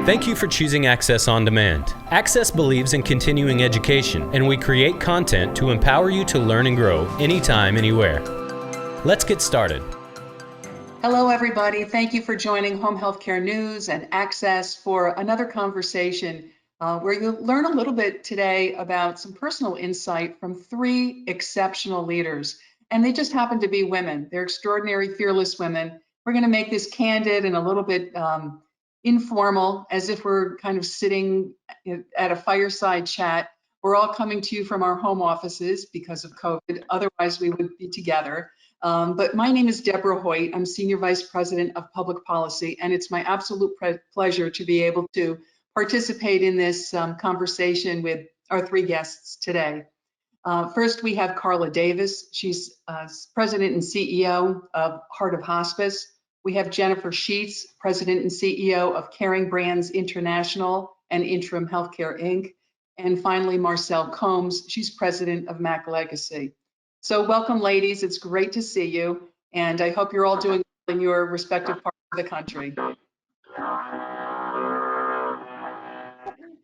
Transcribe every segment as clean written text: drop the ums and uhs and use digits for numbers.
Thank you for choosing Axxess On Demand. Axxess believes in continuing education, and we create content to empower you to learn and grow anytime, anywhere. Let's get started. Hello, everybody. Thank you for joining Home Healthcare News and Axxess for another conversation where you'll learn a little bit today about some personal insight from three exceptional leaders. And they just happen to be women. They're extraordinary, fearless women. We're going to make this candid and a little bit informal, as if we're kind of sitting at a fireside chat. We're all coming to you from our home offices because of COVID. Otherwise, we would be together. But my name is Deborah Hoyt. I'm Senior Vice President of Public Policy, and it's my absolute pleasure to be able to participate in this conversation with our three guests today. First, we have Carla Davis. She's President and CEO of Heart of Hospice. We have Jennifer Sheets, President and CEO of Caring Brands International and Interim Healthcare Inc. And finally, Marcels Combs. She's President of MAC Legacy. So welcome, ladies. It's great to see you. And I hope you're all doing well in your respective parts of the country.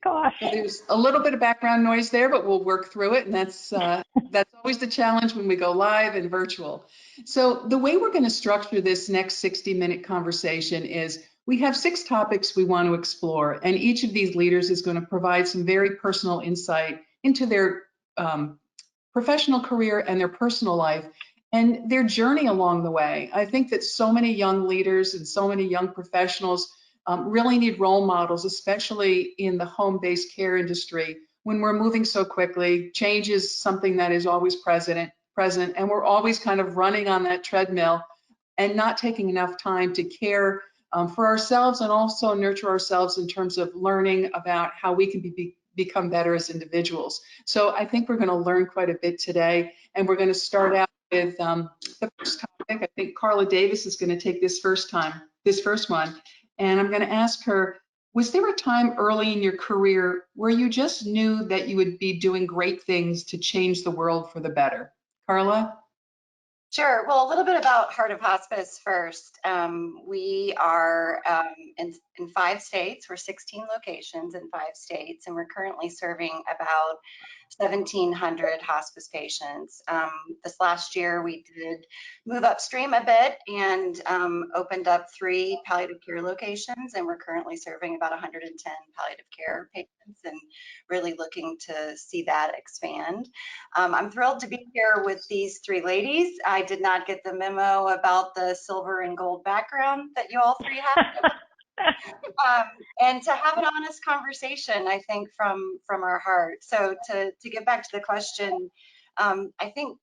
Gosh. So there's a little bit of background noise there, but we'll work through it. And that's always the challenge when we go live and virtual. So the way we're going to structure this next 60-minute conversation is we have 6 topics we want to explore. And each of these leaders is going to provide some very personal insight into their professional career and their personal life and their journey along the way. I think that so many young leaders and so many young professionals really need role models, especially in the home-based care industry. When we're moving so quickly, change is something that is always present, and we're always kind of running on that treadmill and not taking enough time to care for ourselves and also nurture ourselves in terms of learning about how we can become better as individuals. So I think we're going to learn quite a bit today, and we're going to start out with the first topic. I think Carla Davis is going to take this first one. And I'm going to ask her, was there a time early in your career where you just knew that you would be doing great things to change the world for the better? Carla? Sure. Well, a little bit about Heart of Hospice first. We are in 5 states. We're 16 locations in 5 states, and we're currently serving about 1,700 hospice patients. This last year, we did move upstream a bit and opened up 3 palliative care locations, and we're currently serving about 110 palliative care patients and really looking to see that expand. I'm thrilled to be here with these 3 ladies. I did not get the memo about the silver and gold background that you all 3 have. And to have an honest conversation, I think, from our heart. So to get back to the question, I think,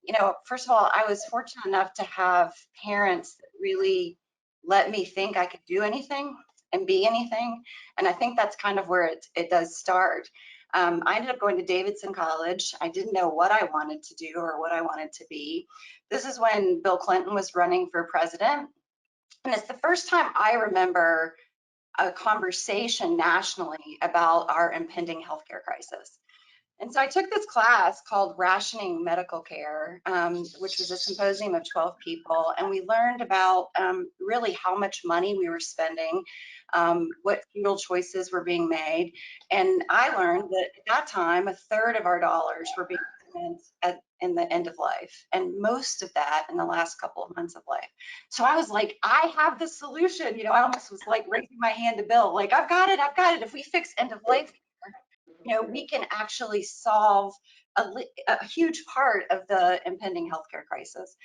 first of all, I was fortunate enough to have parents that really let me think I could do anything and be anything. And I think that's kind of where it does start. I ended up going to Davidson College. I didn't know what I wanted to do or what I wanted to be. This is when Bill Clinton was running for president. And it's the first time I remember a conversation nationally about our impending healthcare crisis. And so I took this class called Rationing Medical Care, which was a symposium of 12 people. And we learned about really how much money we were spending, what fetal choices were being made. And I learned that at that time, 1/3 of our dollars were being spent in the end of life, and most of that in the last couple of months of life. So I was like, I have the solution. I almost was like raising my hand to Bill, like, I've got it. If we fix end of life, we can actually solve a huge part of the impending healthcare crisis.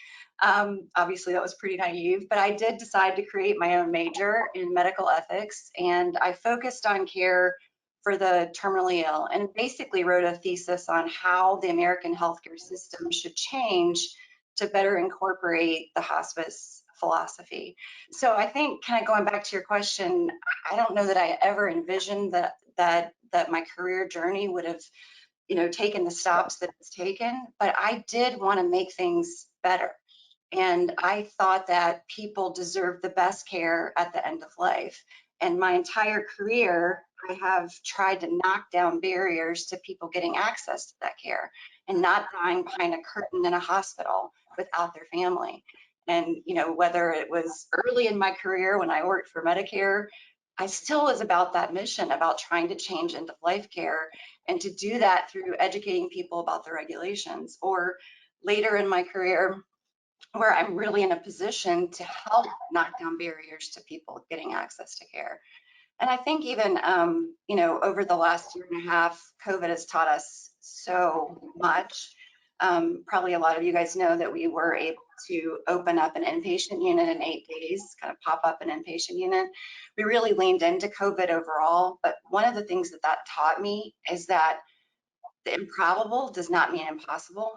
Obviously, that was pretty naive, but I did decide to create my own major in medical ethics, and I focused on care for the terminally ill, and basically wrote a thesis on how the American healthcare system should change to better incorporate the hospice philosophy. So I think, kind of going back to your question, I don't know that I ever envisioned that my career journey would have, taken the stops that it's taken, but I did want to make things better. And I thought that people deserve the best care at the end of life. And my entire career, I have tried to knock down barriers to people getting access to that care and not dying behind a curtain in a hospital without their family. And, whether it was early in my career when I worked for Medicare, I still was about that mission, about trying to change end of life care, and to do that through educating people about the regulations. Or later in my career, where I'm really in a position to help knock down barriers to people getting access to care. And I think even, over the last year and a half, COVID has taught us so much. Probably a lot of you guys know that we were able to open up an inpatient unit in 8 days, kind of pop up an inpatient unit. We really leaned into COVID overall, but one of the things that taught me is that the improbable does not mean impossible.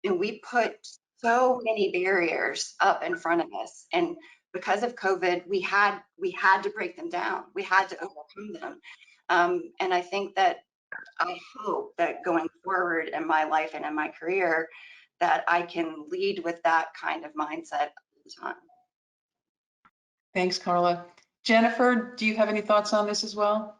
And we put so many barriers up in front of us. And because of COVID, we had to break them down. We had to overcome them. And I think that I hope that going forward in my life and in my career, that I can lead with that kind of mindset all the time. Thanks, Carla. Jennifer, do you have any thoughts on this as well?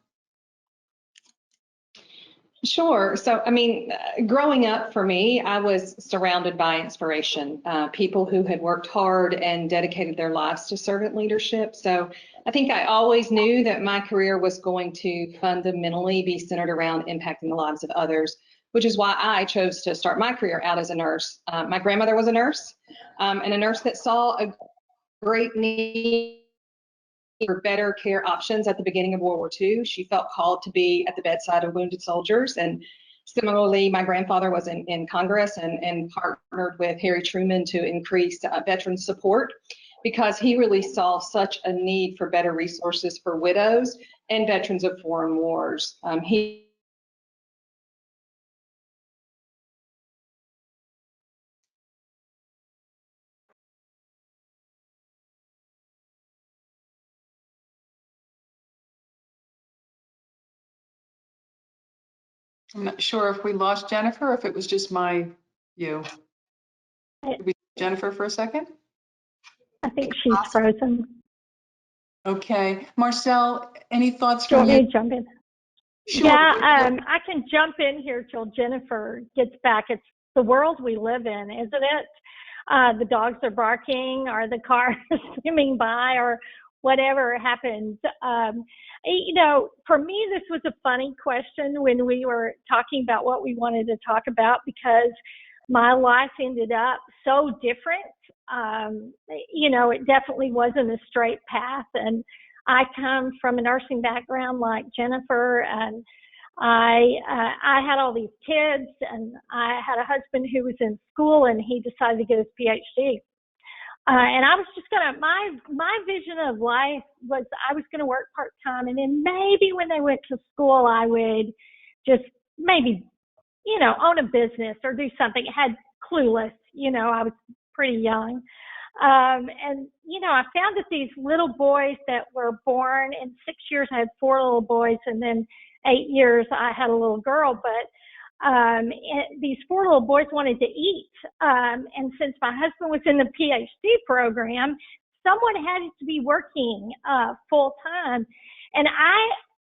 Sure. So, I mean, growing up for me, I was surrounded by inspiration, people who had worked hard and dedicated their lives to servant leadership. So I think I always knew that my career was going to fundamentally be centered around impacting the lives of others, which is why I chose to start my career out as a nurse. My grandmother was a nurse, and a nurse that saw a great need for better care options at the beginning of World War II. She felt called to be at the bedside of wounded soldiers. And similarly, my grandfather was in Congress and partnered with Harry Truman to increase veteran support, because he really saw such a need for better resources for widows and veterans of foreign wars. I'm not sure if we lost Jennifer, or if it was just my view. Did we Jennifer for a second? I think she's frozen. Okay. Marcel, any thoughts Do you from want me you? to jump in? Sure. Yeah, I can jump in here till Jennifer gets back. It's the world we live in, isn't it? The dogs are barking, or the car is zooming by, or whatever happens. For me, this was a funny question when we were talking about what we wanted to talk about, because my life ended up so different. It definitely wasn't a straight path. And I come from a nursing background like Jennifer, and I had all these kids, and I had a husband who was in school, and he decided to get his PhD. And I was just my vision of life was I was gonna work part-time, and then maybe when they went to school, I would just maybe, own a business or do something. I had clueless, I was pretty young. I found that these little boys that were born in 6 years, I had 4 little boys, and then 8 years I had a little girl, but these 4 little boys wanted to eat. And since my husband was in the PhD program, someone had to be working full time. And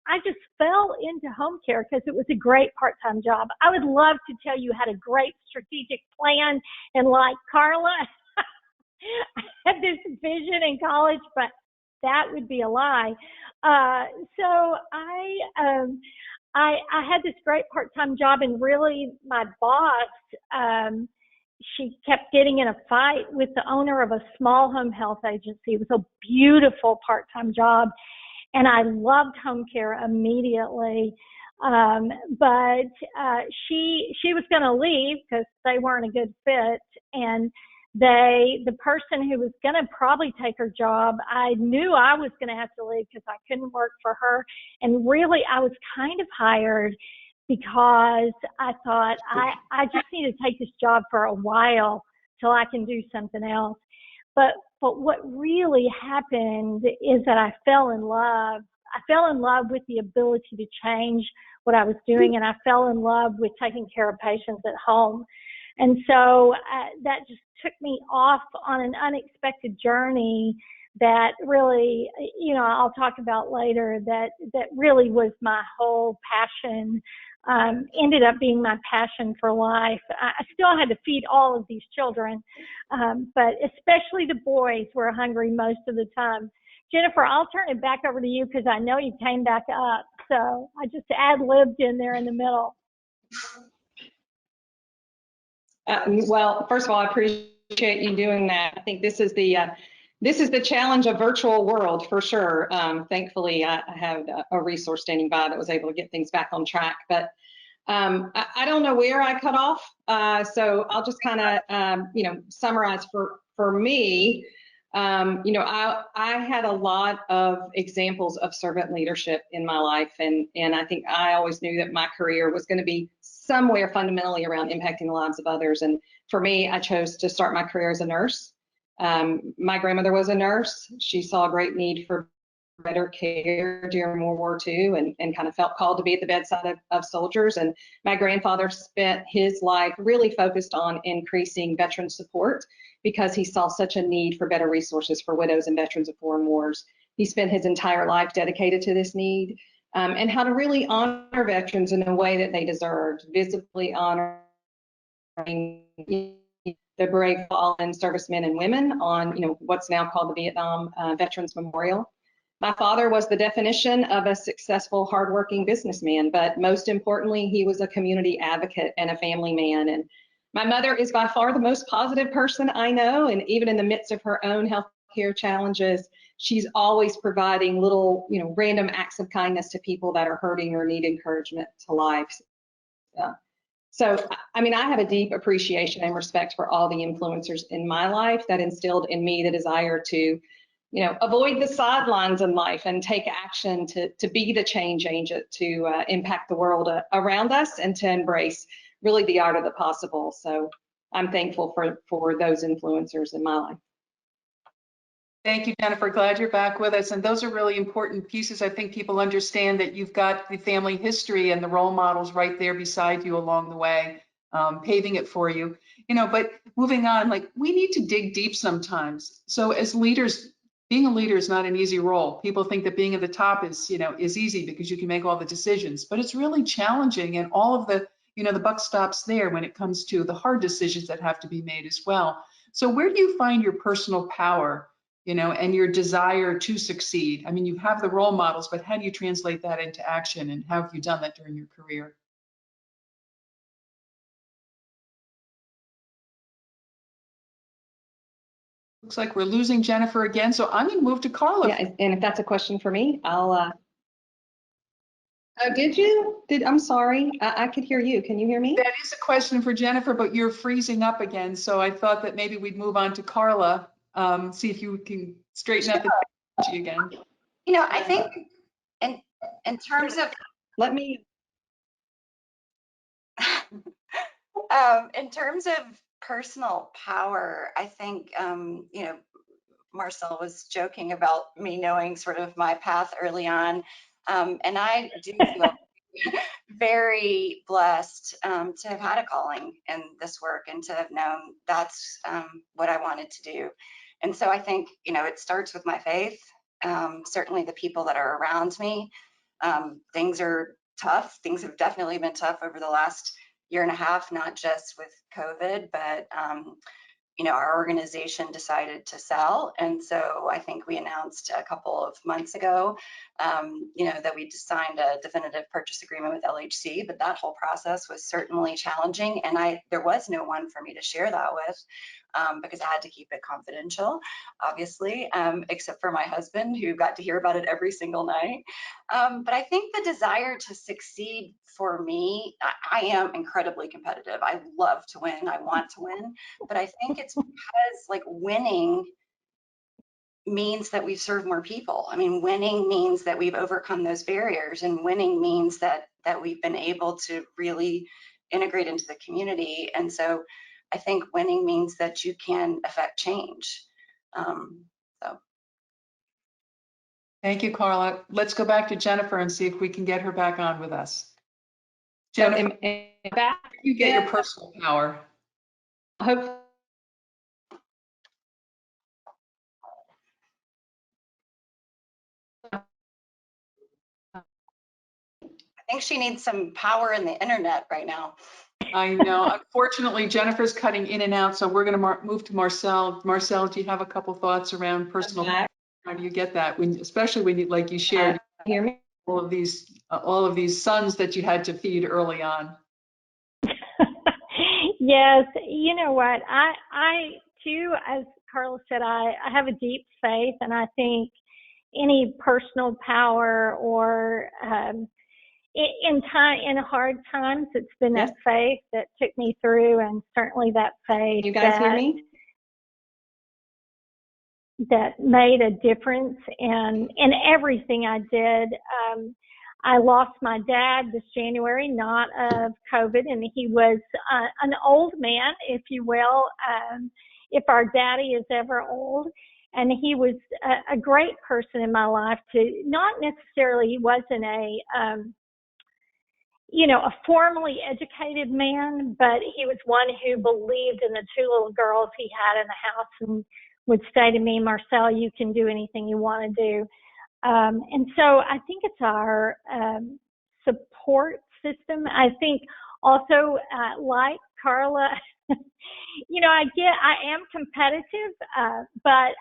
I just fell into home care because it was a great part-time job. I would love to tell you had a great strategic plan, and like Carla, I had this vision in college, but that would be a lie. So I had this great part-time job, and really my boss, she kept getting in a fight with the owner of a small home health agency. It was a beautiful part-time job, and I loved home care immediately. But she was going to leave because they weren't a good fit, and the person who was going to probably take her job, I knew I was going to have to leave because I couldn't work for her. And really, I was kind of hired because I thought I just need to take this job for a while till I can do something else. But what really happened is that I fell in love. I fell in love with the ability to change what I was doing, and I fell in love with taking care of patients at home. And so that just took me off on an unexpected journey that really, I'll talk about later, that really was my whole passion, ended up being my passion for life. I still had to feed all of these children, but especially the boys were hungry most of the time Jennifer, I'll turn it back over to you because I know you came back up. So I just ad-libbed in there in the middle. Well, first of all, I appreciate you doing that. I think this is the challenge of virtual world for sure. Thankfully, I have a resource standing by that was able to get things back on track. But I don't know where I cut off, so I'll just kind of summarize for me. I had a lot of examples of servant leadership in my life, and I think I always knew that my career was going to be somewhere fundamentally around impacting the lives of others. And for me, I chose to start my career as a nurse. My grandmother was a nurse. She saw a great need for better care during World War II and kind of felt called to be at the bedside of soldiers. And my grandfather spent his life really focused on increasing veteran support because he saw such a need for better resources for widows and veterans of foreign wars. He spent his entire life dedicated to this need and how to really honor veterans in a way that they deserved, visibly honoring the brave fallen servicemen and women on what's now called the Vietnam Veterans Memorial. My father was the definition of a successful, hardworking businessman, but most importantly, he was a community advocate and a family man. And my mother is by far the most positive person I know, and even in the midst of her own healthcare challenges, she's always providing little, random acts of kindness to people that are hurting or need encouragement to life. So, I mean, I have a deep appreciation and respect for all the influencers in my life that instilled in me the desire to, avoid the sidelines in life and take action to be the change agent, to impact the world around us and to embrace really the art of the possible. So I'm thankful for those influencers in my life. Thank you, Jennifer. Glad you're back with us. And those are really important pieces. I think people understand that you've got the family history and the role models right there beside you along the way, paving it for you. But moving on, we need to dig deep sometimes. So as leaders, being a leader is not an easy role. People think that being at the top is easy because you can make all the decisions, but it's really challenging, and all of the, the buck stops there when it comes to the hard decisions that have to be made as well. So where do you find your personal power, and your desire to succeed? I mean, you have the role models, but how do you translate that into action, and how have you done that during your career? Looks like we're losing Jennifer again, so I'm going to move to Carla. Yeah, and if that's a question for me, I'll. Oh, did you? I'm sorry. I could hear you. Can you hear me? That is a question for Jennifer, but you're freezing up again, so I thought that maybe we'd move on to Carla. See if you can straighten out the technology again. I think in terms of let me. In terms of personal power, I think Marcel was joking about me knowing sort of my path early on, and I do feel very blessed to have had a calling in this work and to have known that's what I wanted to do. And so I think, it starts with my faith, certainly the people that are around me. Things are tough. Things have definitely been tough over the last year and a half, not just with COVID, but our organization decided to sell. And so I think we announced a couple of months ago, that we just signed a definitive purchase agreement with LHC, but that whole process was certainly challenging. And there was no one for me to share that with, because I had to keep it confidential, obviously, except for my husband, who got to hear about it every single night. But I think the desire to succeed for me, I am incredibly competitive. I love to win. I want to win. But I think it's because winning means that we've served more people. I mean, winning means that we've overcome those barriers, and winning means that we've been able to really integrate into the community. And so I think winning means that you can affect change. Thank you, Carla. Let's go back to Jennifer and see if we can get her back on with us. Jennifer, back, you get your personal power. Hope. I think she needs some power in the internet right now. I know. Unfortunately, Jennifer's cutting in and out, so we're going to move to Marcel. Marcel, do you have a couple thoughts around personal power? How do you get that when, especially when you, like you shared, Hear me? all of these sons that you had to feed early on? Yes, you know what? I too, as Carla said, I have a deep faith, and I think any personal power or in hard times, it's been Yes. that faith that took me through, and certainly that faith You guys hear me? that made a difference in everything I did. I lost my dad this January, not of COVID, and he was an old man, if you will, if our daddy is ever old. And he was a great person in my life to, not necessarily, he wasn't a formally educated man, but he was one who believed in the two little girls he had in the house and would say to me, Marcylle, you can do anything you want to do. And so I think it's our support system. I think also, like Carla, I am competitive, but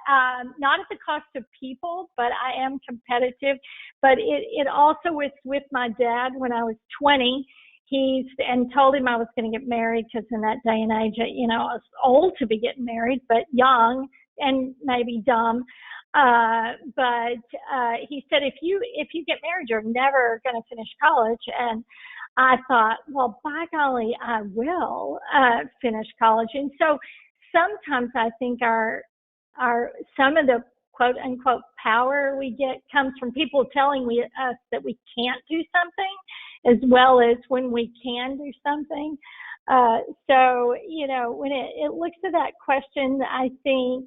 not at the cost of people, but I am competitive. But it also was with my dad when I was 20. And told him I was going to get married, because in that day and age, I was old to be getting married, but young and maybe dumb. But he said, if you get married, you're never going to finish college. And I thought, well, by golly, I will finish college. And so sometimes I think some of the quote unquote power we get comes from people telling us that we can't do something, as well as when we can do something. So when it looks at that question, I think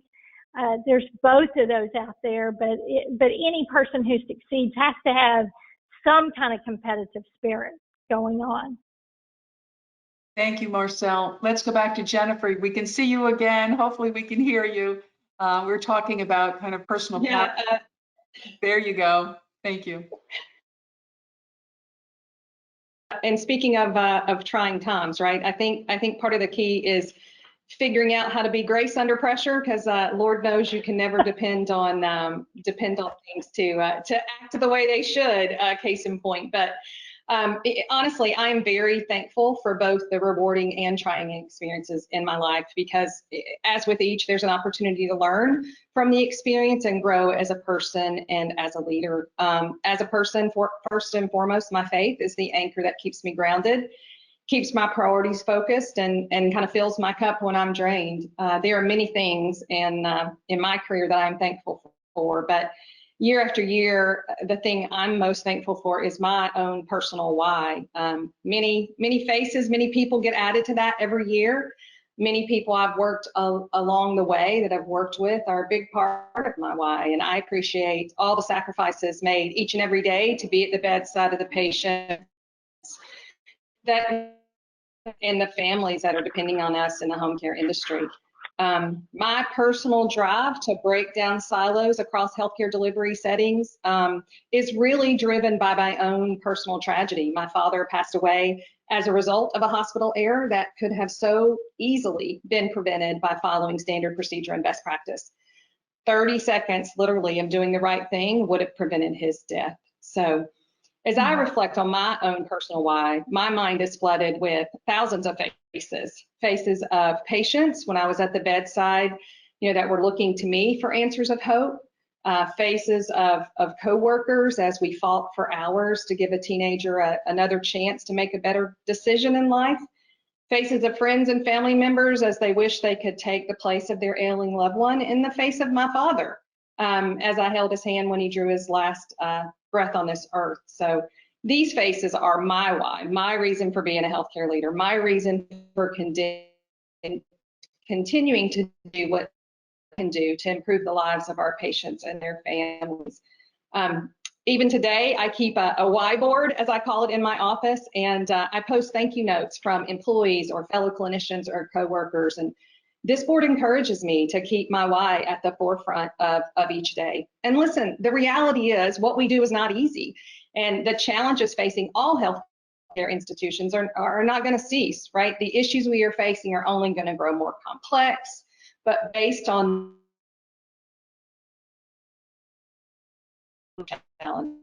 there's both of those out there, but any person who succeeds has to have some kind of competitive spirit going on. Thank you, Marcylle. Let's go back to Jennifer. We can see you again. Hopefully we can hear you. We're talking about kind of personal power. There you go. Thank you. And speaking of trying times, right? I think part of the key is figuring out how to be grace under pressure, because Lord knows you can never depend on things to act the way they should. Case in point, but honestly, I am very thankful for both the rewarding and trying experiences in my life, because as with each, there's an opportunity to learn from the experience and grow as a person and as a leader. As a person, first and foremost, my faith is the anchor that keeps me grounded, keeps my priorities focused, and kind of fills my cup when I'm drained. There are many things in my career that I'm thankful for, but year after year, the thing I'm most thankful for is my own personal why. Many faces, many people get added to that every year. Many people I've worked along the way that I've worked with are a big part of my why, and I appreciate all the sacrifices made each and every day to be at the bedside of the patient, and the families that are depending on us in the home care industry. My personal drive to break down silos across healthcare delivery settings is really driven by my own personal tragedy. My father passed away as a result of a hospital error that could have so easily been prevented by following standard procedure and best practice. 30 seconds, literally, of doing the right thing would have prevented his death. So as I reflect on my own personal why, my mind is flooded with thousands of faces of patients when I was at the bedside, that were looking to me for answers of hope, faces of coworkers as we fought for hours to give a teenager another chance to make a better decision in life, faces of friends and family members as they wish they could take the place of their ailing loved one, in the face of my father as I held his hand when he drew his last breath on this earth. So these faces are my why, my reason for being a healthcare leader, my reason for continuing to do what I can do to improve the lives of our patients and their families. Even today, I keep a why board, as I call it, in my office, and I post thank you notes from employees or fellow clinicians or coworkers. And this board encourages me to keep my why at the forefront of each day. And listen, the reality is what we do is not easy. And the challenges facing all healthcare institutions are not going to cease, right? The issues we are facing are only going to grow more complex, but based on challenges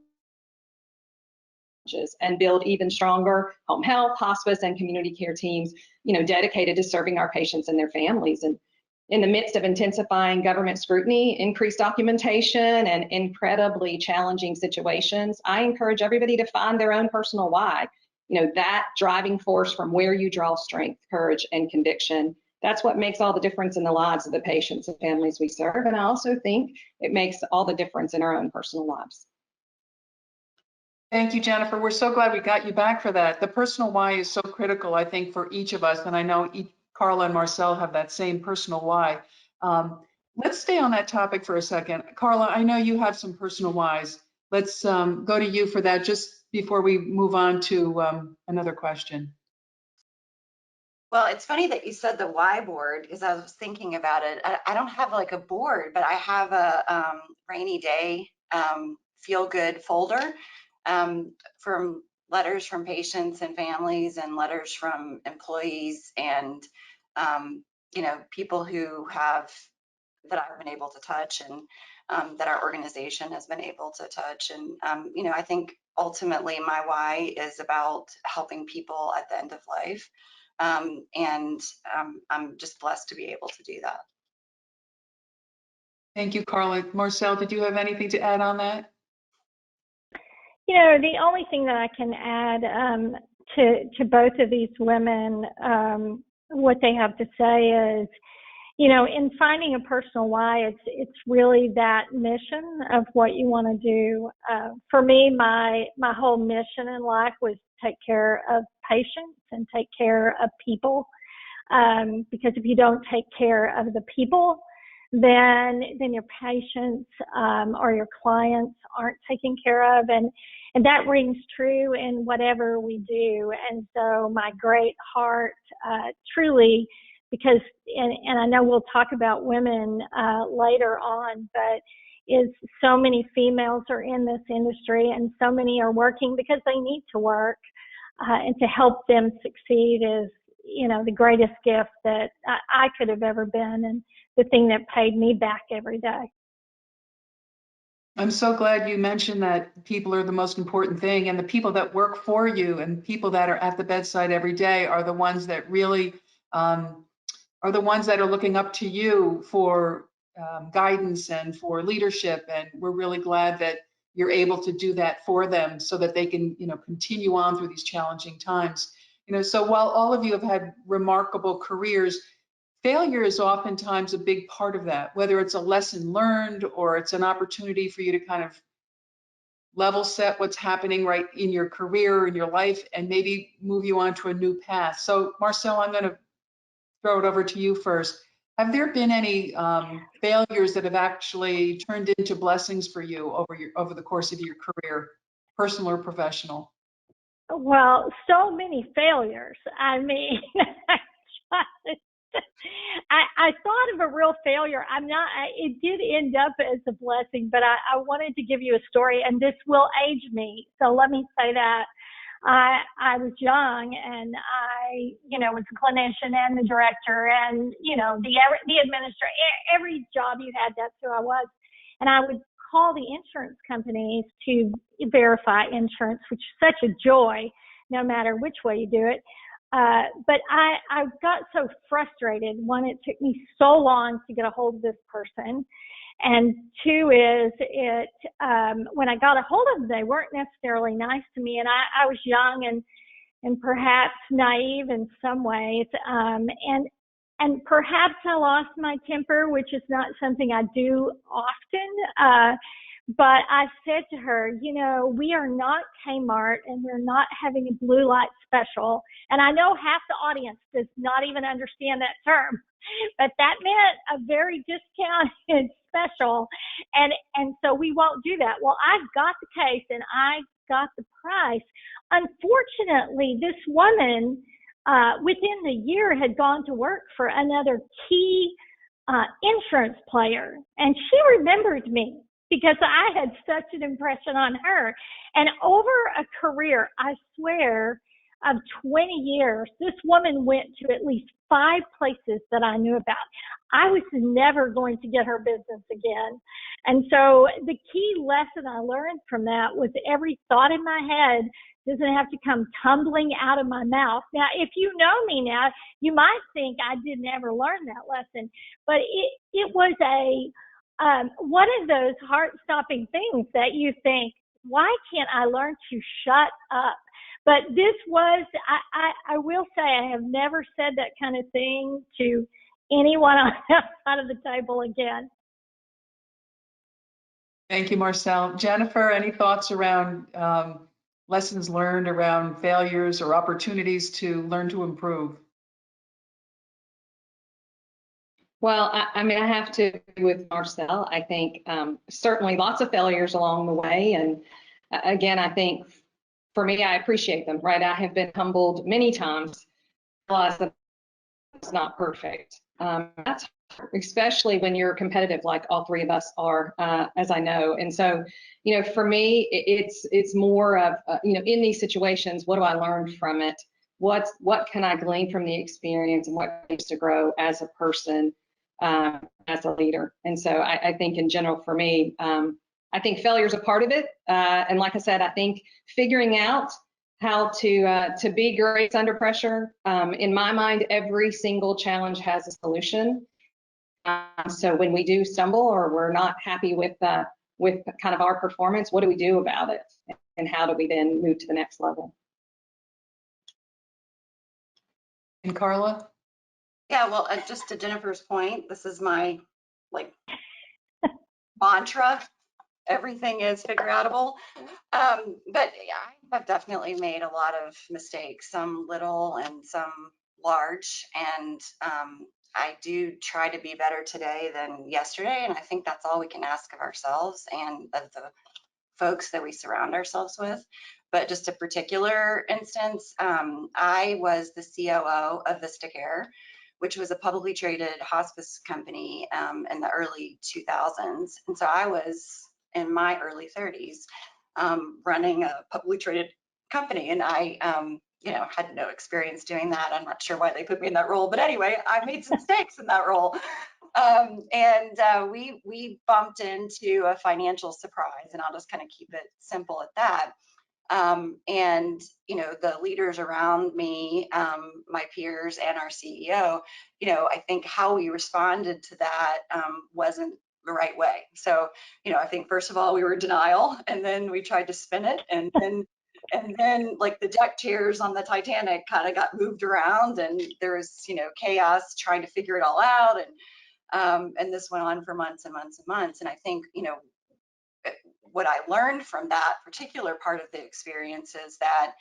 and build even stronger home health, hospice, and community care teams, dedicated to serving our patients and their families. And in the midst of intensifying government scrutiny, increased documentation, and incredibly challenging situations, I encourage everybody to find their own personal why. That driving force from where you draw strength, courage, and conviction. That's what makes all the difference in the lives of the patients and families we serve. And I also think it makes all the difference in our own personal lives. Thank you, Jennifer. We're so glad we got you back for that. The personal why is so critical, I think, for each of us. And I know Carla and Marcel have that same personal why. Let's stay on that topic for a second. Carla, I know you have some personal whys. Let's go to you for that just before we move on to another question. Well, it's funny that you said the why board, because I was thinking about it. I don't have like a board, but I have a rainy day feel good folder from letters from patients and families and letters from employees and people who that I've been able to touch and that our organization has been able to touch. And I think ultimately my why is about helping people at the end of life. And I'm just blessed to be able to do that. Thank you, Carla. Marcel, did you have anything to add on that? The only thing that I can add to both of these women, what they have to say is, in finding a personal why, it's really that mission of what you want to do. For me, my whole mission in life was take care of patients and take care of people, because if you don't take care of the people, then your patients or your clients aren't taken care of, and that rings true in whatever we do. And so my great heart truly, because and I know we'll talk about women later on, but is so many females are in this industry and so many are working because they need to work, and to help them succeed is the greatest gift that I could have ever been, and the thing that paid me back every day. I'm so glad you mentioned that people are the most important thing, and the people that work for you and people that are at the bedside every day are the ones that really are the ones that are looking up to you for guidance and for leadership. And we're really glad that you're able to do that for them so that they can, continue on through these challenging times. So while all of you have had remarkable careers, failure is oftentimes a big part of that, whether it's a lesson learned or it's an opportunity for you to kind of level set what's happening right in your career, in your life, and maybe move you on to a new path. So Marcel, I'm going to throw it over to you first. Have there been any failures that have actually turned into blessings for you over the course of your career, personal or professional? Well, so many failures. I mean, I thought of a real failure. It did end up as a blessing, but I wanted to give you a story, and this will age me. So let me say that. I was young, and I, was a clinician and the director and, the administrator, every job you had, that's who I was. And I would call the insurance companies to verify insurance, which is such a joy, no matter which way you do it. But I got so frustrated. One, it took me so long to get a hold of this person. And two is when I got a hold of them, they weren't necessarily nice to me. And I was young and perhaps naive in some ways. And perhaps I lost my temper, which is not something I do often. But I said to her, we are not Kmart and we're not having a blue light special. And I know half the audience does not even understand that term, but that meant a very discounted special. And so we won't do that. Well, I got the case and I got the price. Unfortunately, this woman within the year had gone to work for another key insurance player, and she remembered me because I had such an impression on her. And over a career, I swear, of 20 years, this woman went to at least 5 places that I knew about. I was never going to get her business again. And so the key lesson I learned from that was every thought in my head doesn't have to come tumbling out of my mouth. Now, if you know me now, you might think I didn't ever learn that lesson, but it was one of those heart-stopping things that you think, why can't I learn to shut up? But this was, I will say, I have never said that kind of thing to anyone on that side of the table again. Thank you, Marcelle. Jennifer, any thoughts around lessons learned around failures or opportunities to learn to improve? Well, I mean, I have to agree with Marcelle. I think certainly lots of failures along the way. And again, I think for me, I appreciate them, right? I have been humbled many times, realize that it's not perfect. That's hard, especially when you're competitive like all 3 of us are, as I know. And so, you know, for me, it's more of, you know, in these situations, what do I learn from it? What can I glean from the experience, and what needs to grow as a person, as a leader? And so I think in general, for me, I think failure is a part of it. And like I said, I think figuring out how to be great under pressure. In my mind, every single challenge has a solution. So when we do stumble or we're not happy with kind of our performance, what do we do about it? And how do we then move to the next level? And Carla? Yeah, well, just to Jennifer's point, this is my mantra. Everything is figure outable. But yeah, I have definitely made a lot of mistakes, some little and some large. And I do try to be better today than yesterday. And I think that's all we can ask of ourselves and of the folks that we surround ourselves with. But just a particular instance, I was the COO of VistaCare, which was a publicly traded hospice company in the early 2000s. And so I was in my early 30s running a publicly traded company. And I, you know, had no experience doing that. I'm not sure why they put me in that role, but anyway, I made some mistakes in that role. We bumped into a financial surprise, and I'll just kind of keep it simple at that. And, you know, the leaders around me, my peers and our CEO, you know, I think how we responded to that wasn't the right way. So, you know, I think first of all, we were in denial, and then we tried to spin it. And then like the deck chairs on the Titanic kind of got moved around, and there was, you know, chaos trying to figure it all out. And this went on for months and months and months. And I think, you know, what I learned from that particular part of the experience is that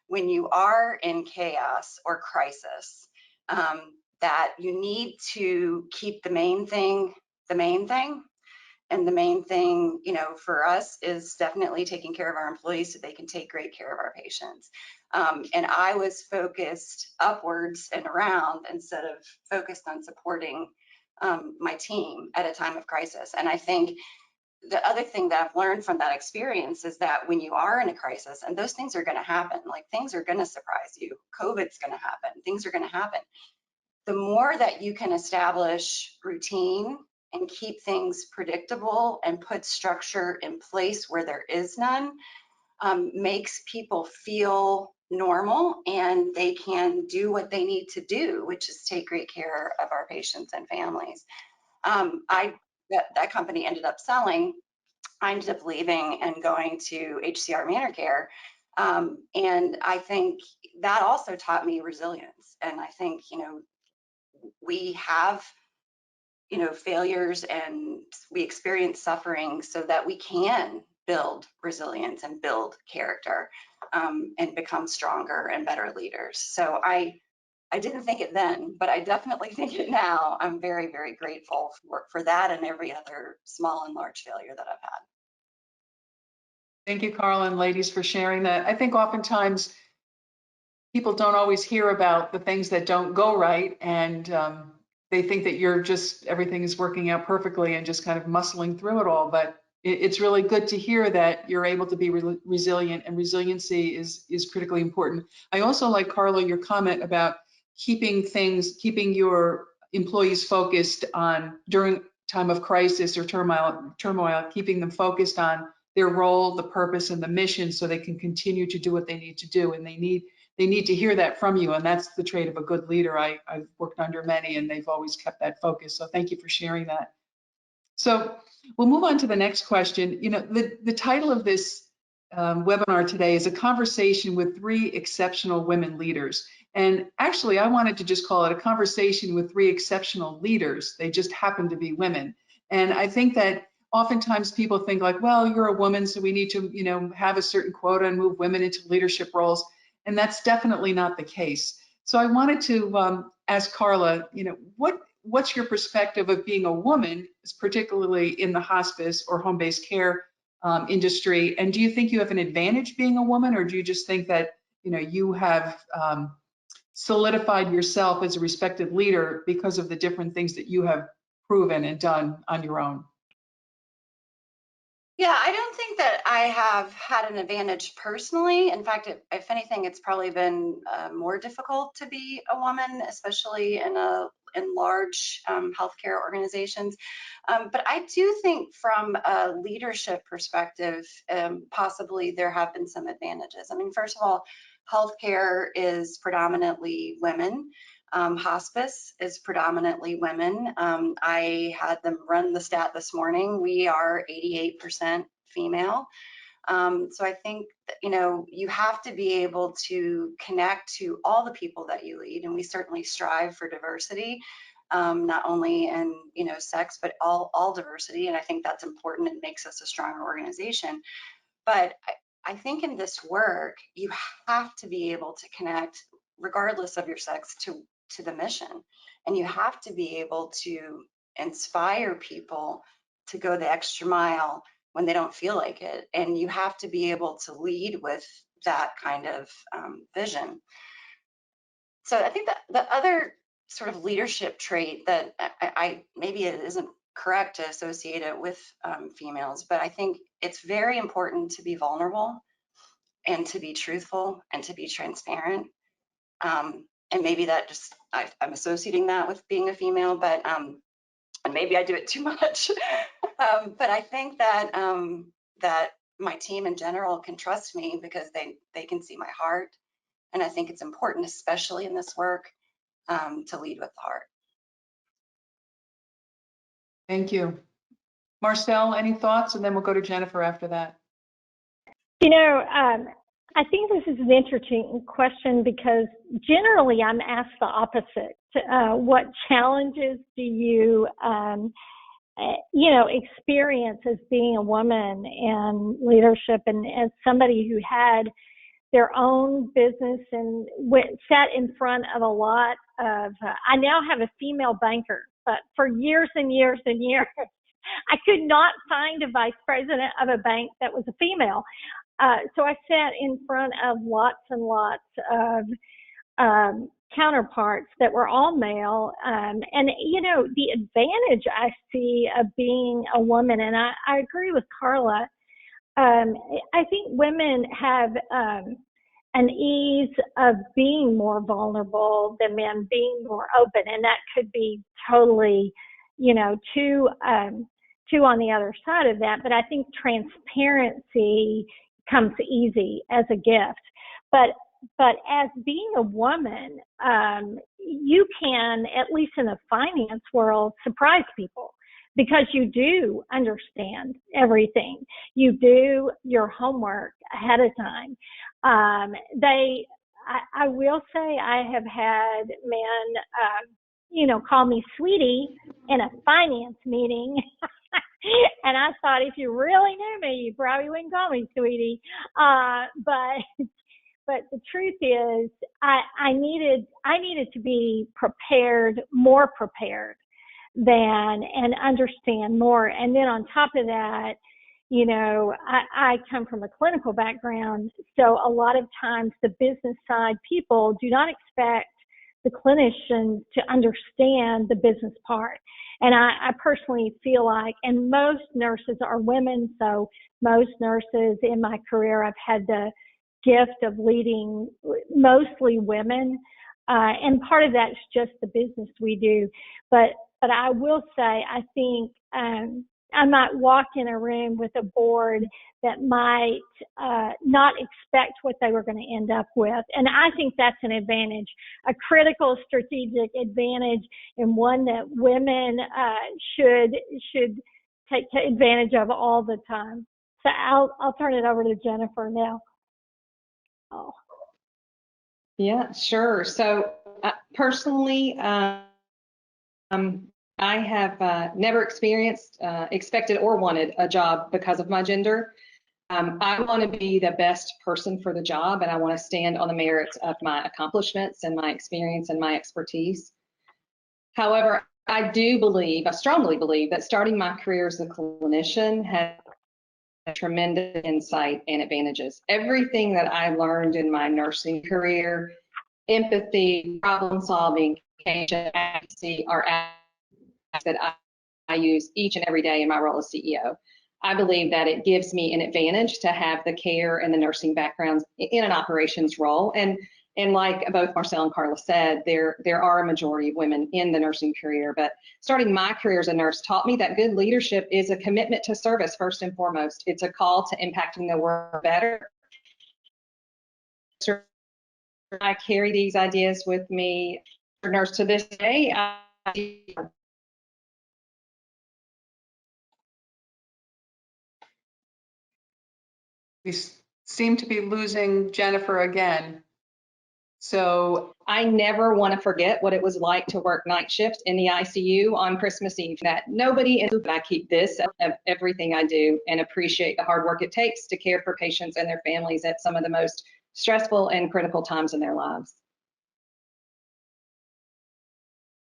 when you are in chaos or crisis, that you need to keep the main thing. And the main thing, you know, for us is definitely taking care of our employees so they can take great care of our patients. And I was focused upwards and around instead of focused on supporting my team at a time of crisis. And I think the other thing that I've learned from that experience is that when you are in a crisis, and those things are going to happen, like things are going to surprise you, COVID's going to happen, things are going to happen. The more that you can establish routine and keep things predictable and put structure in place where there is none, makes people feel normal, and they can do what they need to do, which is take great care of our patients and families. That company ended up selling. I ended up leaving and going to HCR Manor Care. And I think that also taught me resilience. And I think, you know, we have, you know, failures and we experience suffering so that we can build resilience and build character and become stronger and better leaders. So I didn't think it then, but I definitely think it now. I'm very, very grateful for that and every other small and large failure that I've had. Thank you, Carla and ladies, for sharing that. I think oftentimes people don't always hear about the things that don't go right, and they think that you're just, everything is working out perfectly and just kind of muscling through it all. But it's really good to hear that you're able to be resilient, and resiliency is critically important. I also like, Carla, your comment about keeping your employees focused on, during time of crisis or turmoil, keeping them focused on their role, the purpose, and the mission, so they can continue to do what they need to do. And they need to hear that from you. And that's the trait of a good leader. I've worked under many, and they've always kept that focus. So thank you for sharing that. So we'll move on to the next question. You know, the title of this webinar today is a conversation with 3 exceptional women leaders. And actually, I wanted to just call it a conversation with 3 exceptional leaders. They just happen to be women. And I think that oftentimes people think like, well, you're a woman, so we need to, you know, have a certain quota and move women into leadership roles. And that's definitely not the case. So I wanted to ask Carla, you know, what's your perspective of being a woman, particularly in the hospice or home-based care industry? And do you think you have an advantage being a woman, or do you just think that, you know, you have solidified yourself as a respected leader because of the different things that you have proven and done on your own? Yeah, I don't think that I have had an advantage personally. In fact, if anything, it's probably been more difficult to be a woman, especially in large healthcare organizations. But I do think from a leadership perspective, possibly there have been some advantages. I mean, first of all, healthcare is predominantly women. Hospice is predominantly women. I had them run the stat this morning. We are 88% female. So I think that, you know, you have to be able to connect to all the people that you lead, and we certainly strive for diversity, not only in, you know, sex, but all diversity. And I think that's important and makes us a stronger organization. But I think in this work, you have to be able to connect, regardless of your sex, to the mission. And you have to be able to inspire people to go the extra mile when they don't feel like it. And you have to be able to lead with that kind of vision. So I think that the other sort of leadership trait that I maybe it isn't correct to associate it with females, but I think it's very important to be vulnerable and to be truthful and to be transparent. And maybe that just, I'm associating that with being a female, but and maybe I do it too much. But I think that that my team in general can trust me because they can see my heart. And I think it's important, especially in this work, to lead with the heart. Thank you. Marcelle, any thoughts? And then we'll go to Jennifer after that. You know, I think this is an interesting question because generally I'm asked the opposite. What challenges do you, you know, experience as being a woman in leadership, and as somebody who had their own business and sat in front of a lot of, I now have a female banker, but for years and years and years, I could not find a vice president of a bank that was a female. So I sat in front of lots and lots of counterparts that were all male. And, you know, the advantage I see of being a woman, and I agree with Carla, I think women have an ease of being more vulnerable than men, being more open. And that could be totally, you know, two on the other side of that. But I think transparency comes easy as a gift. But as being a woman, you can, at least in the finance world, surprise people because you do understand everything. You do your homework ahead of time. I will say I have had men, you know, call me sweetie in a finance meeting. And I thought, if you really knew me, you probably wouldn't call me sweetie. But the truth is, I needed to be prepared, more prepared and understand more. And then on top of that, you know, I come from a clinical background, so a lot of times the business side people do not expect the clinician to understand the business part. And I personally feel like, and most nurses are women, so most nurses in my career, I've had the gift of leading mostly women. And part of that's just the business we do. But I will say, I think I might walk in a room with a board that might not expect what they were going to end up with. And I think that's an advantage, a critical strategic advantage, and one that women should take advantage of all the time. So I'll turn it over to Jennifer now. Oh. Yeah, sure. So personally, I have never experienced, expected, or wanted a job because of my gender. I want to be the best person for the job, and I want to stand on the merits of my accomplishments and my experience and my expertise. However, I strongly believe that starting my career as a clinician has tremendous insight and advantages. Everything that I learned in my nursing career, empathy, problem solving, patient advocacy, are aspects that I use each and every day in my role as CEO. I believe that it gives me an advantage to have the care and the nursing backgrounds in an operations role. And like both Marcelle and Carla said, there are a majority of women in the nursing career, but starting my career as a nurse taught me that good leadership is a commitment to service first and foremost. It's a call to impacting the world better. I carry these ideas with me as a nurse to this day. We seem to be losing Jennifer again. So I never want to forget what it was like to work night shifts in the ICU on Christmas Eve. That nobody, but I keep this of everything I do and appreciate the hard work it takes to care for patients and their families at some of the most stressful and critical times in their lives.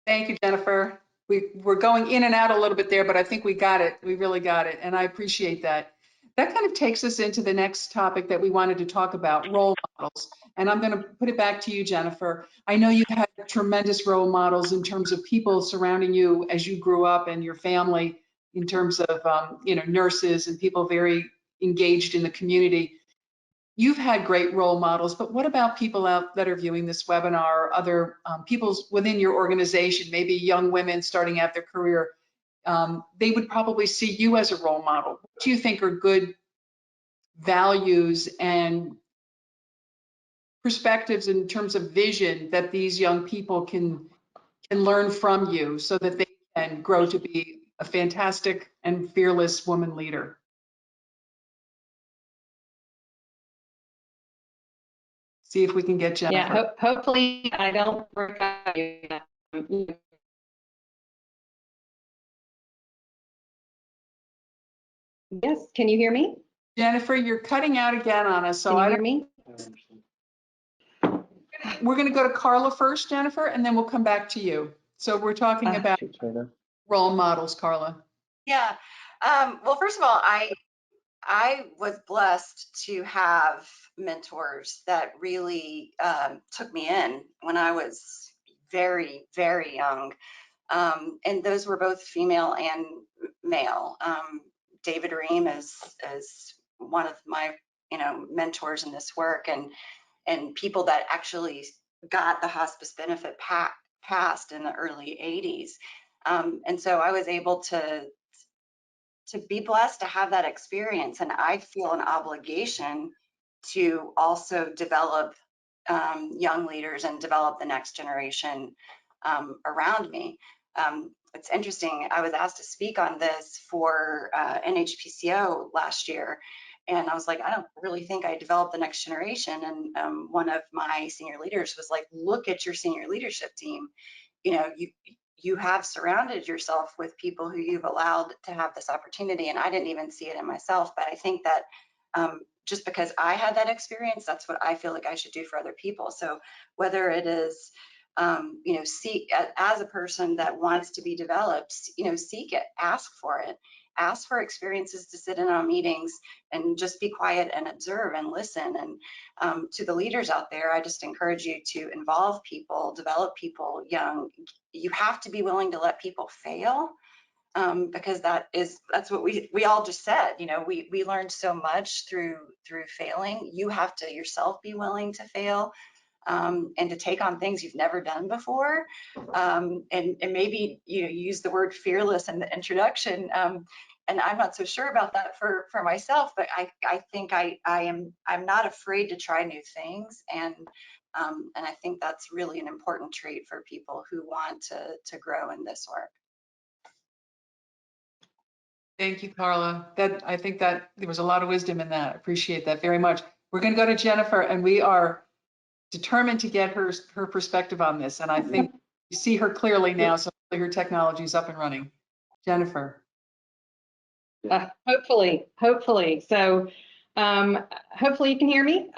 thank you, Jennifer. We're going in and out a little bit there, but I think we got it. We really got it. And I appreciate that. That kind of takes us into the next topic that we wanted to talk about, role models. And I'm going to put it back to you, Jennifer. I know you've had tremendous role models in terms of people surrounding you as you grew up and your family, in terms of nurses and people very engaged in the community. You've had great role models, but what about people out that are viewing this webinar, or other people within your organization, maybe young women starting out their career? They would probably see you as a role model. What do you think are good values and perspectives in terms of vision that these young people can learn from you so that they can grow to be a fantastic and fearless woman leader? See if we can get Jennifer. Yeah, hopefully I don't work out you. Yes, can you hear me? Jennifer, you're cutting out again on us. So Can you hear me? We're going to go to Carla first, Jennifer, and then we'll come back to you. So we're talking about role models, Carla. Yeah. Well, first of all, I was blessed to have mentors that really took me in when I was very, very young. And those were both female and male. David Ream is one of my, mentors in this work, and people that actually got the hospice benefit passed in the early 80s. And so I was able to be blessed to have that experience. And I feel an obligation to also develop young leaders and develop the next generation around me. It's interesting, I was asked to speak on this for NHPCO last year, and I was like, I don't really think I developed the next generation. And one of my senior leaders was like, look at your senior leadership team. You have surrounded yourself with people who you've allowed to have this opportunity. And I didn't even see it in myself, but I think that just because I had that experience, that's what I feel like I should do for other people. So whether it is, see as a person that wants to be developed, seek it, ask for it. ask for experiences to sit in on meetings and just be quiet and observe and listen. And to the leaders out there, I just encourage you to involve people, develop people young. You have to be willing to let people fail. Because that's what we all just said. You know, we learned so much through failing. You have to yourself be willing to fail, and to take on things you've never done before. And maybe you use the word fearless in the introduction. And I'm not so sure about that for myself, but I think I'm not afraid to try new things. And I think that's really an important trait for people who want to grow in this work. Thank you, Carla. I think that there was a lot of wisdom in that. I appreciate that very much. We're going to go to Jennifer, and we are determined to get her perspective on this. And I think you see her clearly now, so her technology is up and running. Jennifer. Hopefully. So hopefully you can hear me.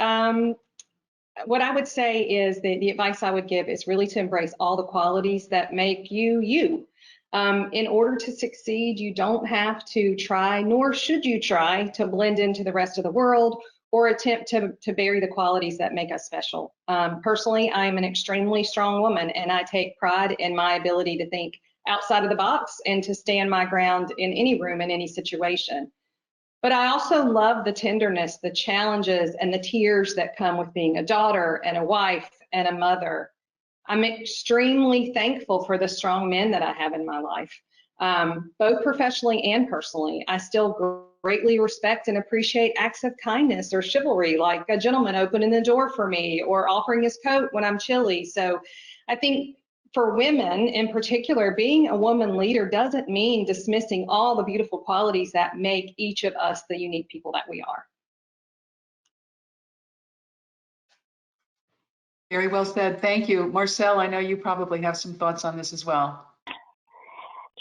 What I would say is that the advice I would give is really to embrace all the qualities that make you, you. In order to succeed, you don't have to try, nor should you try to blend into the rest of the world or attempt to bury the qualities that make us special. Personally, I am an extremely strong woman, and I take pride in my ability to think outside of the box and to stand my ground in any room, in any situation. But I also love the tenderness, the challenges, and the tears that come with being a daughter and a wife and a mother. I'm extremely thankful for the strong men that I have in my life, both professionally and personally. I still greatly respect and appreciate acts of kindness or chivalry, like a gentleman opening the door for me or offering his coat when I'm chilly. So I think for women in particular, being a woman leader doesn't mean dismissing all the beautiful qualities that make each of us the unique people that we are. Very well said. Thank you. Marcelle, I know you probably have some thoughts on this as well.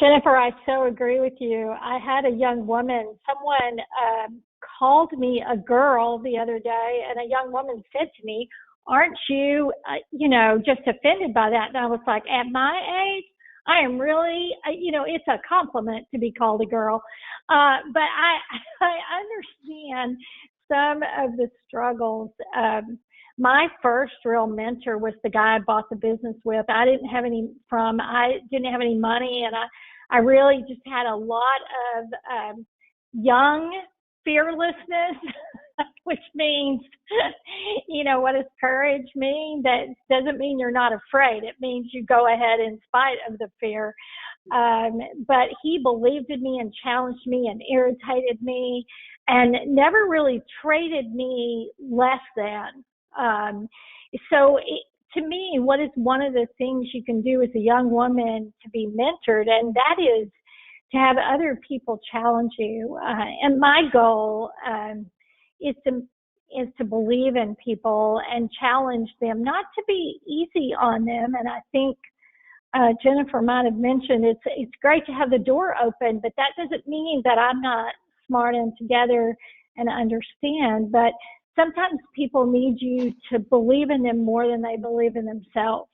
Jennifer, I so agree with you. I had a young woman, someone called me a girl the other day, and a young woman said to me, aren't you, just offended by that? And I was like, at my age, I am really, it's a compliment to be called a girl. But I understand some of the struggles. My first real mentor was the guy I bought the business with. I didn't have any money, and I really just had a lot of young fearlessness, which means, what does courage mean? That doesn't mean you're not afraid. It means you go ahead in spite of the fear. But he believed in me and challenged me and irritated me and never really treated me less than. To me, what is one of the things you can do as a young woman to be mentored, and that is to have other people challenge you. And my goal is to believe in people and challenge them, not to be easy on them. And I think Jennifer might have mentioned it's great to have the door open, but that doesn't mean that I'm not smart and together and understand. But sometimes people need you to believe in them more than they believe in themselves.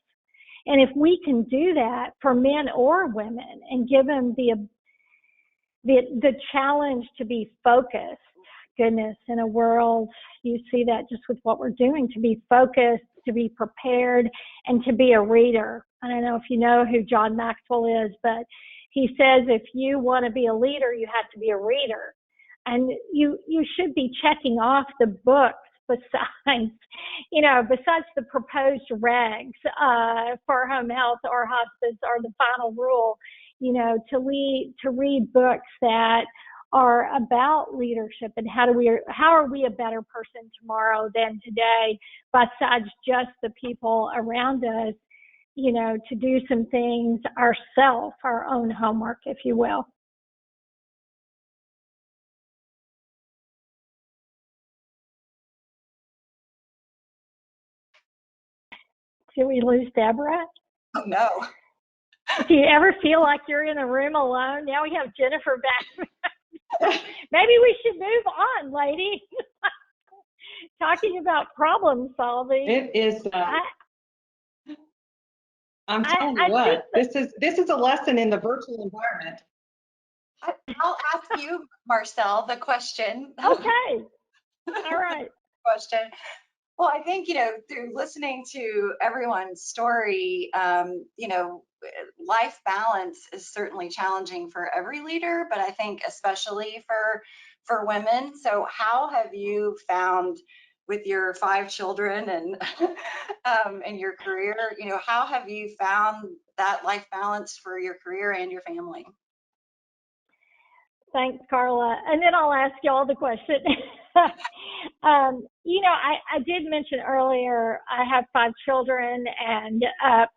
And if we can do that for men or women and give them the challenge to be focused, goodness, in a world, you see that just with what we're doing, to be focused, to be prepared, and to be a reader. I don't know if you know who John Maxwell is, but he says if you want to be a leader, you have to be a reader. And you should be checking off the books besides the proposed regs for home health or hospice or the final rule, to read books that are about leadership and how are we a better person tomorrow than today, besides just the people around us, to do some things ourselves, our own homework, if you will. Did we lose Deborah? Oh, no. Do you ever feel like you're in a room alone? Now we have Jennifer back. Maybe we should move on, ladies. Talking about problem solving. It is. I'm telling you what. This is a lesson in the virtual environment. I'll ask you, Marcelle, the question. Okay. All right. Question. Well, I think, through listening to everyone's story, life balance is certainly challenging for every leader, but I think especially for women. So how have you found, with your 5 children and and your career, how have you found that life balance for your career and your family? Thanks, Carla. And then I'll ask you all the question. I did mention earlier, I have 5 children, and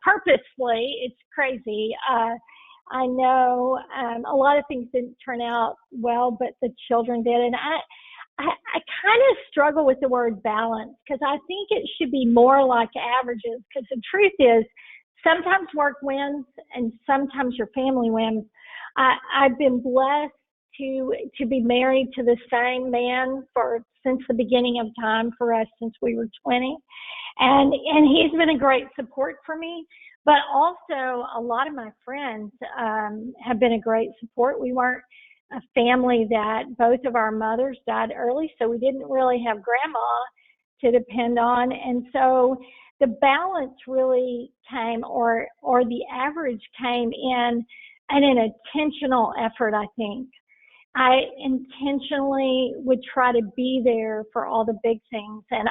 purposefully, it's crazy. I know a lot of things didn't turn out well, but the children did. And I kind of struggle with the word balance, because I think it should be more like averages, because the truth is sometimes work wins and sometimes your family wins. I've been blessed to be married to the same man since the beginning of time for us, since we were 20. And he's been a great support for me, but also a lot of my friends have been a great support. We weren't a family that both of our mothers died early, so we didn't really have grandma to depend on. And so the balance really came, or the average came in an intentional effort, I think. I intentionally would try to be there for all the big things, and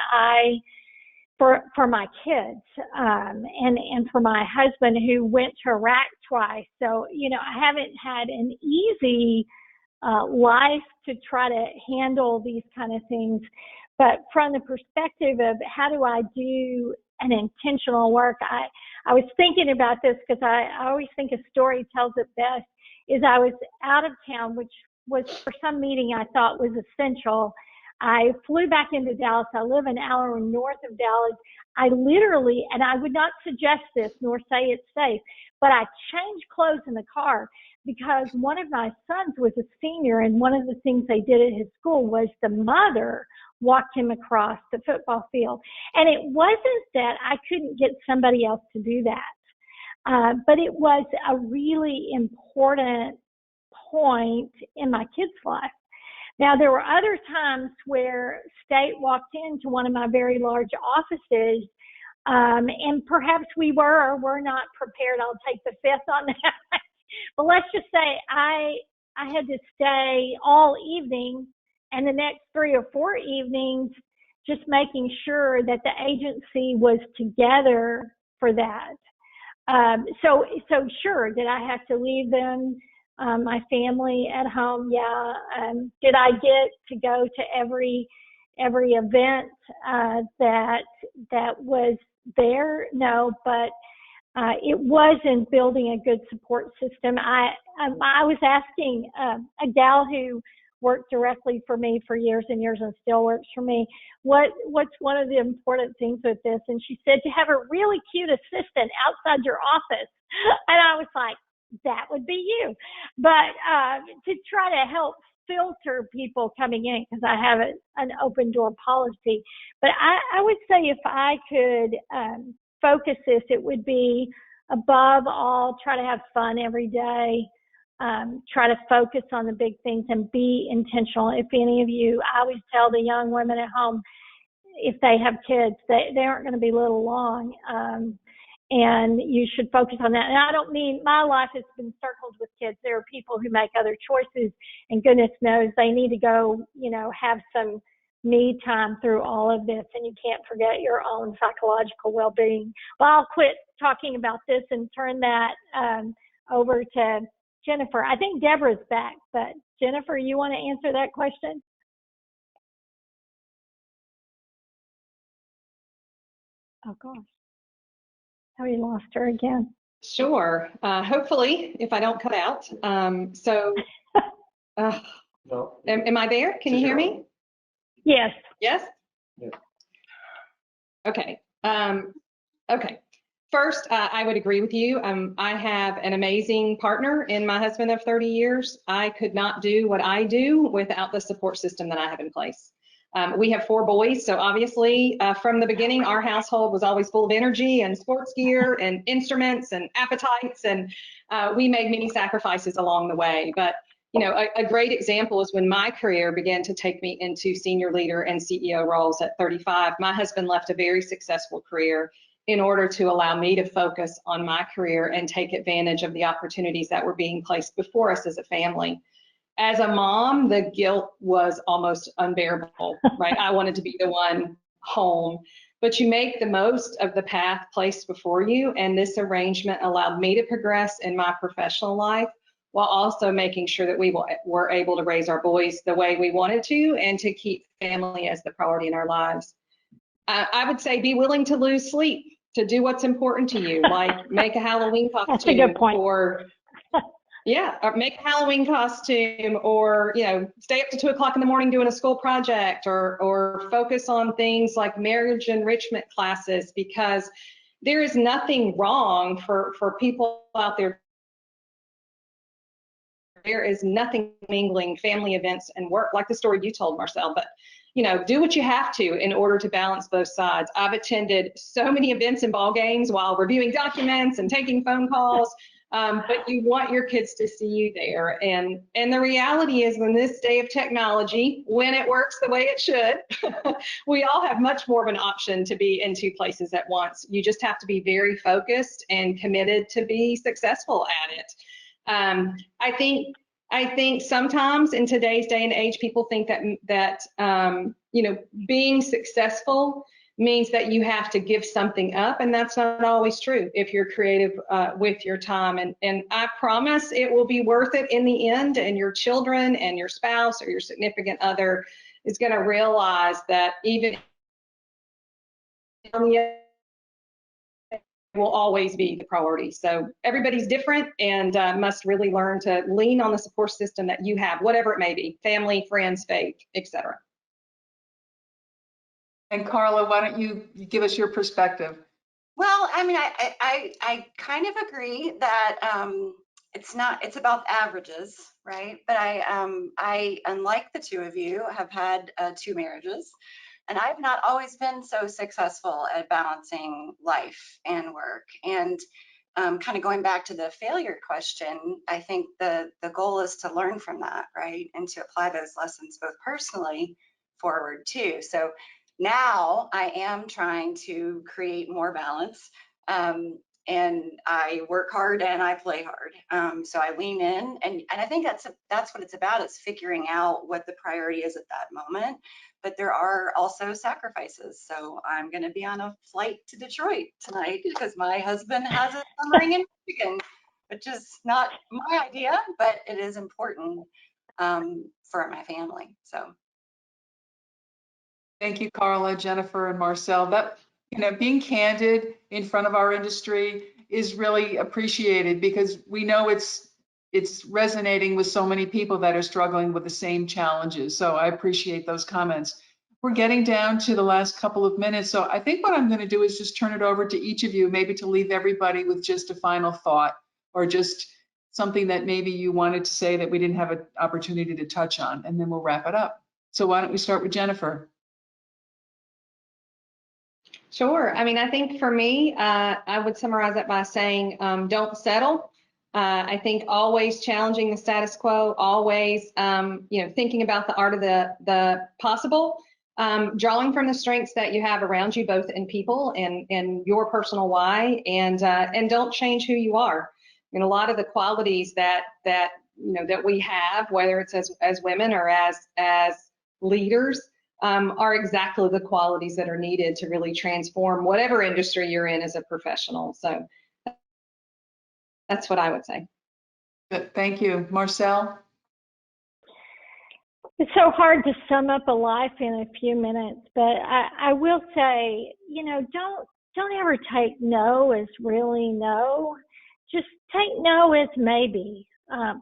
for my kids, and for my husband, who went to Iraq twice. So, I haven't had an easy life to try to handle these kind of things. But from the perspective of how do I do an intentional work, I was thinking about this, because I always think a story tells it best. Is I was out of town, which was for some meeting I thought was essential. I flew back into Dallas. I live an hour north of Dallas. I literally, and I would not suggest this nor say it's safe, but I changed clothes in the car, because one of my sons was a senior, and one of the things they did at his school was the mother walked him across the football field. And it wasn't that I couldn't get somebody else to do that, but it was a really important point in my kids' life. Now, there were other times where state walked into one of my very large offices, and perhaps we were or were not prepared. I'll take the fifth on that. But let's just say I had to stay all evening, and the next 3 or 4 evenings, just making sure that the agency was together for that. So sure, did I have to leave them, my family at home? Yeah. Did I get to go to every event that was there? No, but it wasn't building a good support system. I was asking a gal who worked directly for me for years and years and still works for me, what's one of the important things with this? And she said, to have a really cute assistant outside your office. And I was like, that would be you. But to try to help filter people coming in, because I have an open door policy. But I would say if I could focus this, it would be, above all, try to have fun every day. Try to focus on the big things and be intentional. If any of you, I always tell the young women at home, if they have kids, they aren't going to be little long. And you should focus on that. And I don't mean my life has been circled with kids. There are people who make other choices, and goodness knows they need to go, have some me time through all of this. And you can't forget your own psychological well-being. Well, I'll quit talking about this and turn that over to Jennifer. I think Deborah's back, but Jennifer, you want to answer that question? Oh gosh, have we lost her again? Sure. Hopefully, if I don't cut out. No. Am I there? Can you hear me? Yes. Yes? Yeah. Okay. Okay. First, I would agree with you. I have an amazing partner in my husband of 30 years. I could not do what I do without the support system that I have in place. We have 4 boys, so obviously from the beginning, our household was always full of energy and sports gear and instruments and appetites, and we made many sacrifices along the way. But a great example is when my career began to take me into senior leader and CEO roles at 35. My husband left a very successful career in order to allow me to focus on my career and take advantage of the opportunities that were being placed before us as a family. As a mom, the guilt was almost unbearable, right? I wanted to be the one home, but you make the most of the path placed before you, and this arrangement allowed me to progress in my professional life while also making sure that we were able to raise our boys the way we wanted to and to keep family as the priority in our lives. I would say be willing to lose sleep to do what's important to you, like make a Halloween costume. That's a good point. Or make a Halloween costume, or stay up to 2 o'clock in the morning doing a school project, or focus on things like marriage enrichment classes, because there is nothing wrong for people out there. There is nothing mingling family events and work, like the story you told, Marcelle, but do what you have to in order to balance both sides. I've attended so many events and ball games while reviewing documents and taking phone calls, but you want your kids to see you there. And the reality is, in this day of technology, when it works the way it should, we all have much more of an option to be in 2 places at once. You just have to be very focused and committed to be successful at it. I think sometimes in today's day and age, people think that being successful means that you have to give something up, and that's not always true if you're creative with your time. And I promise it will be worth it in the end, and your children and your spouse or your significant other is going to realize that even will always be the priority. So everybody's different, and must really learn to lean on the support system that you have, whatever it may be, family, friends, faith, etc. And Carla, why don't you give us your perspective? Well, I mean, I kind of agree that it's about averages, right? But I, unlike the two of you, have had 2 marriages. And I've not always been so successful at balancing life and work. And kind of going back to the failure question, I think the goal is to learn from that, right? And to apply those lessons both personally forward too. So now I am trying to create more balance. And I work hard and I play hard. So I lean in, and I think that's what it's about, is figuring out what the priority is at that moment. But there are also sacrifices. So I'm going to be on a flight to Detroit tonight because my husband has a summering in Michigan, which is not my idea, but it is important for my family. So. Thank you, Carla, Jennifer, and Marcelle. That, being candid in front of our industry is really appreciated, because we know it's resonating with so many people that are struggling with the same challenges. So I appreciate those comments. We're getting down to the last couple of minutes. So I think what I'm going to do is just turn it over to each of you, maybe to leave everybody with just a final thought, or just something that maybe you wanted to say that we didn't have an opportunity to touch on, and then we'll wrap it up. So why don't we start with Jennifer? Sure. I mean, I think for me, I would summarize that by saying, don't settle. I think always challenging the status quo, always, thinking about the art of the possible, drawing from the strengths that you have around you, both in people and your personal why, and don't change who you are. I mean, a lot of the qualities that we have, whether it's as women or as leaders, are exactly the qualities that are needed to really transform whatever industry you're in as a professional. So that's what I would say. Good. Thank you. Marcelle? It's so hard to sum up a life in a few minutes, but I will say, don't ever take no as really no. Just take no as maybe.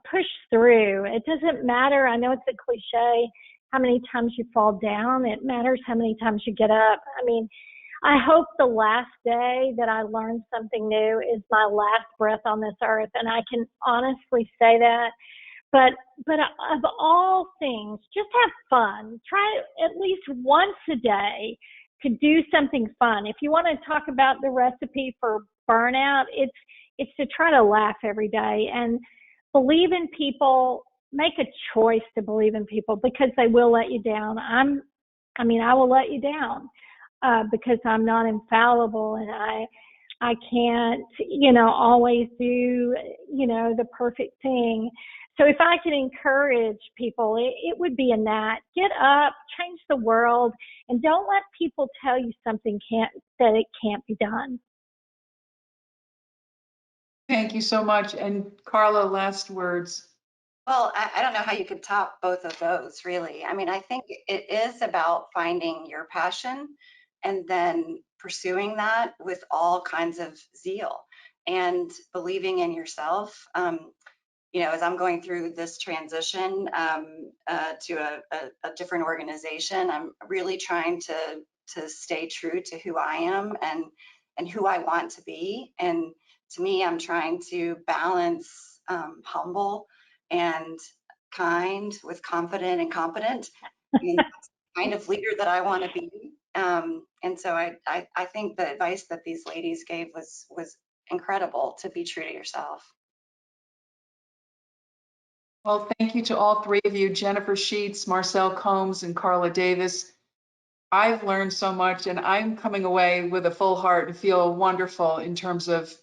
Push through. It doesn't matter. I know it's a cliche, how many times you fall down. It matters how many times you get up. I mean, I hope the last day that I learned something new is my last breath on this earth, and I can honestly say that. But of all things, just have fun. Try at least once a day to do something fun. If you want to talk about the recipe for burnout, it's to try to laugh every day and believe in people make a choice to believe in people, because they will let you down. I will let you down because I'm not infallible, and I can't, always do, the perfect thing. So if I can encourage people, it would be in that. Get up, change the world, and don't let people tell you something that it can't be done. Thank you so much. And Carla, last words. Well, I don't know how you could top both of those, really. I mean, I think it is about finding your passion and then pursuing that with all kinds of zeal and believing in yourself. As I'm going through this transition to a different organization, I'm really trying to stay true to who I am and who I want to be. And to me, I'm trying to balance humble and kind with confident and competent. And that's the kind of leader that I want to be. And so I think the advice that these ladies gave was incredible, to be true to yourself. Well, thank you to all three of you, Jennifer Sheets, Marcylle Combs, and Carla Davis. I've learned so much, and I'm coming away with a full heart and feel wonderful in terms of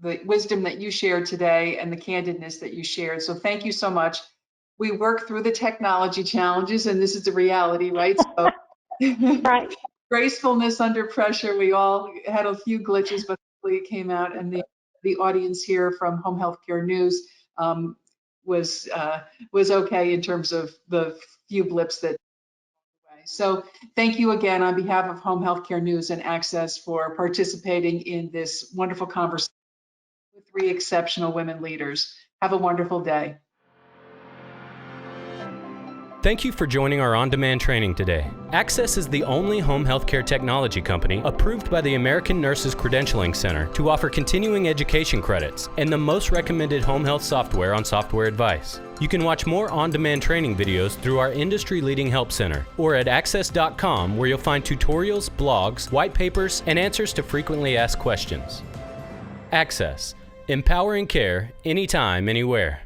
the wisdom that you shared today and the candidness that you shared. So thank you so much. We work through the technology challenges, and this is the reality, right? So Right. gracefulness under pressure. We all had a few glitches, but hopefully it came out, and the audience here from Home Healthcare News was okay in terms of the few blips that. So thank you again on behalf of Home Healthcare News and Axxess for participating in this wonderful conversation with three exceptional women leaders. Have a wonderful day. Thank you for joining our on-demand training today. Axxess is the only home healthcare technology company approved by the American Nurses Credentialing Center to offer continuing education credits and the most recommended home health software on Software Advice. You can watch more on-demand training videos through our industry-leading help center or at axxess.com, where you'll find tutorials, blogs, white papers, and answers to frequently asked questions. Axxess, empowering care anytime, anywhere.